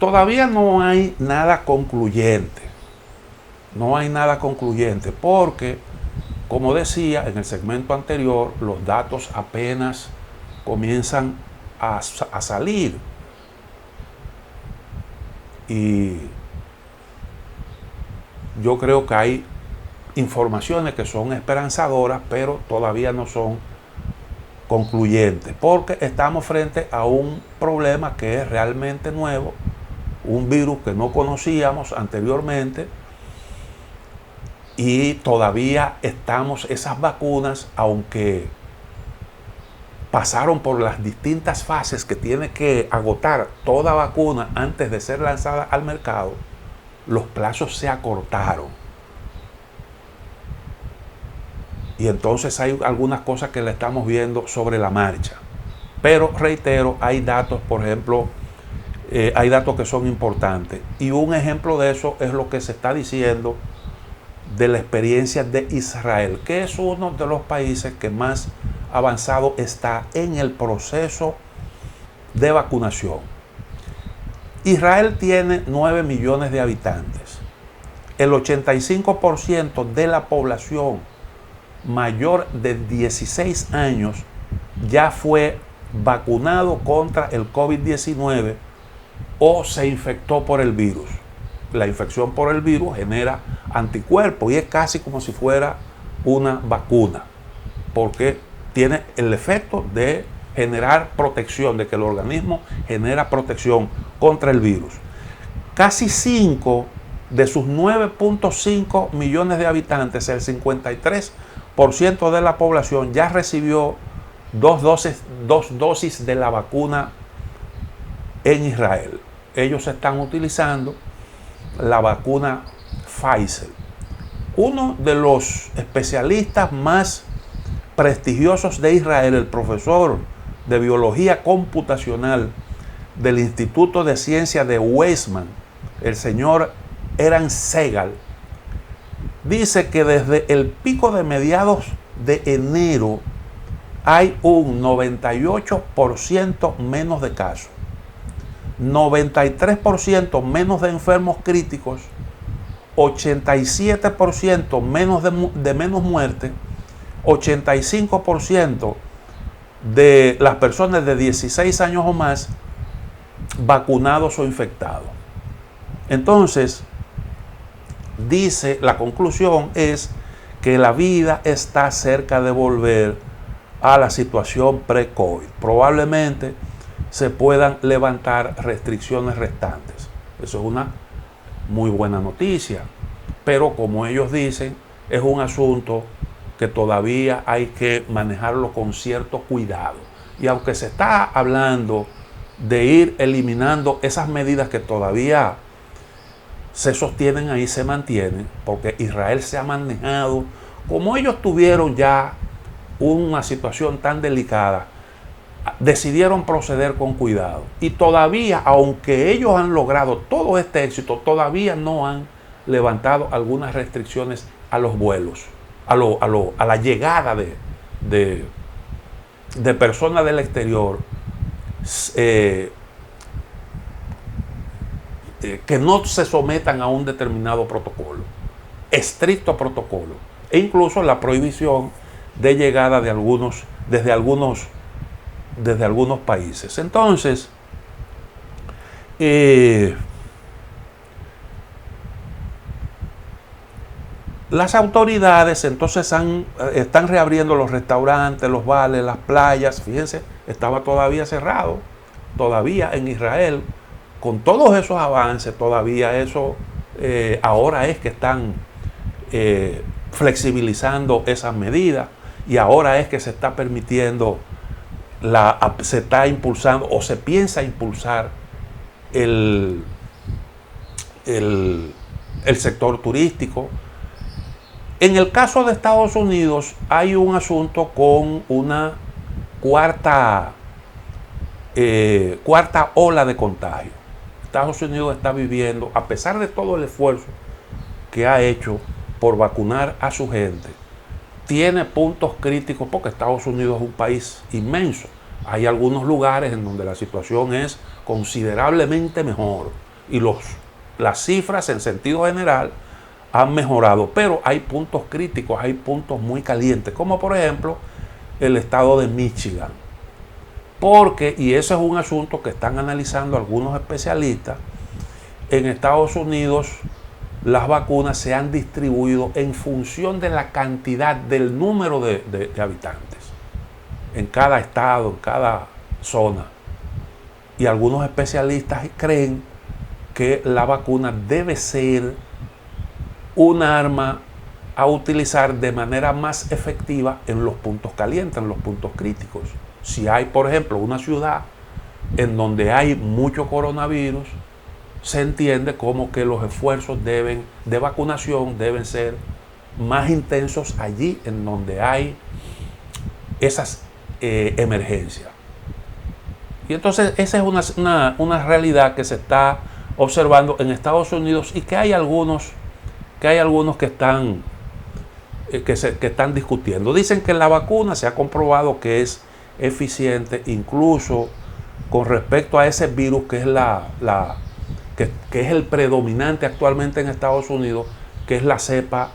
Todavía no hay nada concluyente. No hay nada concluyente porque, como decía en el segmento anterior, los datos apenas comienzan a salir. Y yo creo que hay informaciones que son esperanzadoras, pero todavía no son concluyentes, porque estamos frente a un problema que es realmente nuevo, un virus que no conocíamos anteriormente, y todavía esas vacunas, aunque pasaron por las distintas fases que tiene que agotar toda vacuna antes de ser lanzada al mercado, los plazos se acortaron. Y entonces hay algunas cosas que le estamos viendo sobre la marcha. Pero reitero, hay datos, por ejemplo, hay datos que son importantes. Y un ejemplo de eso es lo que se está diciendo de la experiencia de Israel, que es uno de los países que más avanzado está en el proceso de vacunación. Israel tiene 9 millones de habitantes. El 85% de la población mayor de 16 años ya fue vacunado contra el COVID-19 o se infectó por el virus. La infección por el virus genera anticuerpos y es casi como si fuera una vacuna, porque tiene el efecto de generar protección, de que el organismo genera protección contra el virus. Casi 5 de sus 9.5 millones de habitantes, el 53% de la población ya recibió dos dosis de la vacuna en Israel. Ellos están utilizando la vacuna Pfizer. Uno de los especialistas más prestigiosos de Israel, el profesor de biología computacional del Instituto de Ciencia de Weizmann, el señor Eran Segal, dice que desde el pico de mediados de enero hay un 98% menos de casos, 93% menos de enfermos críticos, 87% menos de menos muertes, 85% de las personas de 16 años o más vacunados o infectados. Entonces, dice, la conclusión es que la vida está cerca de volver a la situación pre-COVID. Probablemente se puedan levantar restricciones restantes. Eso es una muy buena noticia. Pero como ellos dicen, es un asunto que todavía hay que manejarlo con cierto cuidado. Y aunque se está hablando de ir eliminando esas medidas que todavía se sostienen ahí, se mantienen, porque Israel se ha manejado, como ellos tuvieron ya una situación tan delicada, decidieron proceder con cuidado. Y todavía, aunque ellos han logrado todo este éxito, todavía no han levantado algunas restricciones a los vuelos, a la llegada de personas del exterior, que no se sometan a un determinado protocolo, estricto protocolo, e incluso la prohibición de llegada desde algunos países. Entonces, las autoridades entonces están reabriendo los restaurantes, los bares, las playas. Fíjense, estaba todavía cerrado, todavía en Israel. Con todos esos avances, todavía eso, ahora es que están flexibilizando esas medidas y ahora es que se está permitiendo, se está impulsando o se piensa impulsar el sector turístico. En el caso de Estados Unidos hay un asunto con una cuarta ola de contagio. Estados Unidos está viviendo, a pesar de todo el esfuerzo que ha hecho por vacunar a su gente, tiene puntos críticos porque Estados Unidos es un país inmenso. Hay algunos lugares en donde la situación es considerablemente mejor, y las cifras en sentido general han mejorado, pero hay puntos críticos, hay puntos muy calientes, como por ejemplo el estado de Michigan. Porque, y ese es un asunto que están analizando algunos especialistas, en Estados Unidos las vacunas se han distribuido en función de la cantidad, del número de habitantes en cada estado, en cada zona. Y algunos especialistas creen que la vacuna debe ser un arma a utilizar de manera más efectiva en los puntos calientes, en los puntos críticos. Si hay, por ejemplo, una ciudad en donde hay mucho coronavirus, se entiende como que los esfuerzos de vacunación deben ser más intensos allí en donde hay esas emergencias. Y entonces esa es una realidad que se está observando en Estados Unidos y que hay algunos que están discutiendo. Dicen que la vacuna se ha comprobado que es eficiente incluso con respecto a ese virus que es que es el predominante actualmente en Estados Unidos, que es la cepa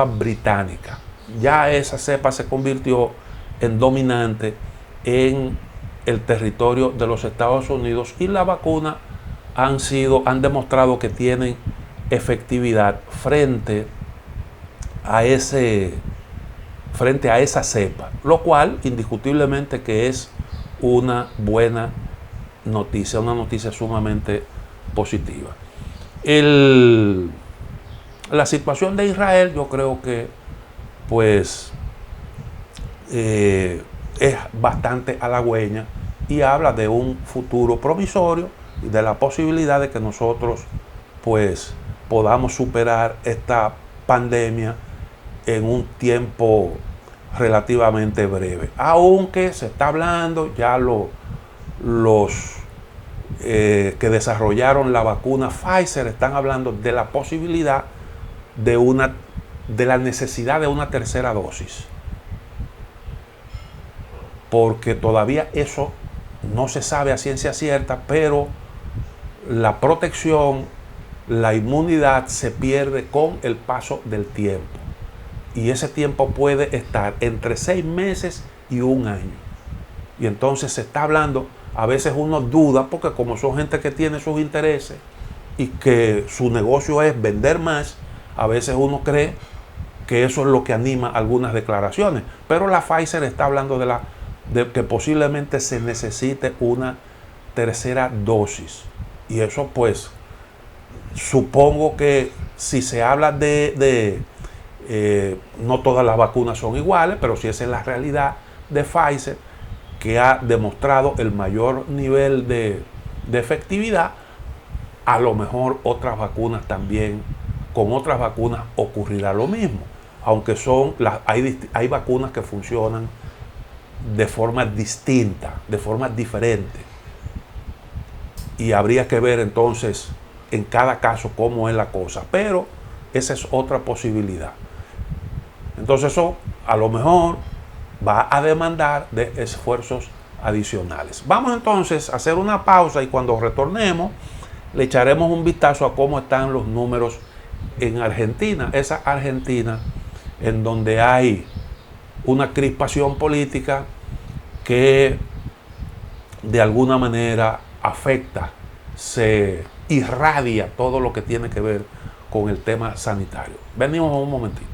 británica. Ya esa cepa se convirtió en dominante en el territorio de los Estados Unidos y la vacuna han demostrado que tienen efectividad frente a esa cepa, lo cual indiscutiblemente que es una buena noticia, una noticia sumamente positiva. La situación de Israel, yo creo que pues es bastante halagüeña y habla de un futuro provisorio y de la posibilidad de que nosotros pues podamos superar esta pandemia en un tiempo relativamente breve, aunque se está hablando ya los que desarrollaron la vacuna Pfizer están hablando de la posibilidad de la necesidad de una tercera dosis, porque todavía eso no se sabe a ciencia cierta, pero la protección, la inmunidad se pierde con el paso del tiempo. Y ese tiempo puede estar entre 6 meses y 1 año. Y entonces se está hablando, a veces uno duda, porque como son gente que tiene sus intereses y que su negocio es vender más, a veces uno cree que eso es lo que anima algunas declaraciones. Pero la Pfizer está hablando de que posiblemente se necesite una tercera dosis. Y eso pues, supongo que si se habla no todas las vacunas son iguales, pero si esa es la realidad de Pfizer, que ha demostrado el mayor nivel de efectividad, a lo mejor otras vacunas también, con otras vacunas ocurrirá lo mismo, aunque hay vacunas que funcionan de forma distinta, de forma diferente, y habría que ver entonces en cada caso cómo es la cosa, pero esa es otra posibilidad. Entonces eso a lo mejor va a demandar de esfuerzos adicionales. Vamos entonces a hacer una pausa y cuando retornemos le echaremos un vistazo a cómo están los números en Argentina, esa Argentina en donde hay una crispación política que de alguna manera afecta, se irradia todo lo que tiene que ver con el tema sanitario. Venimos un momentito.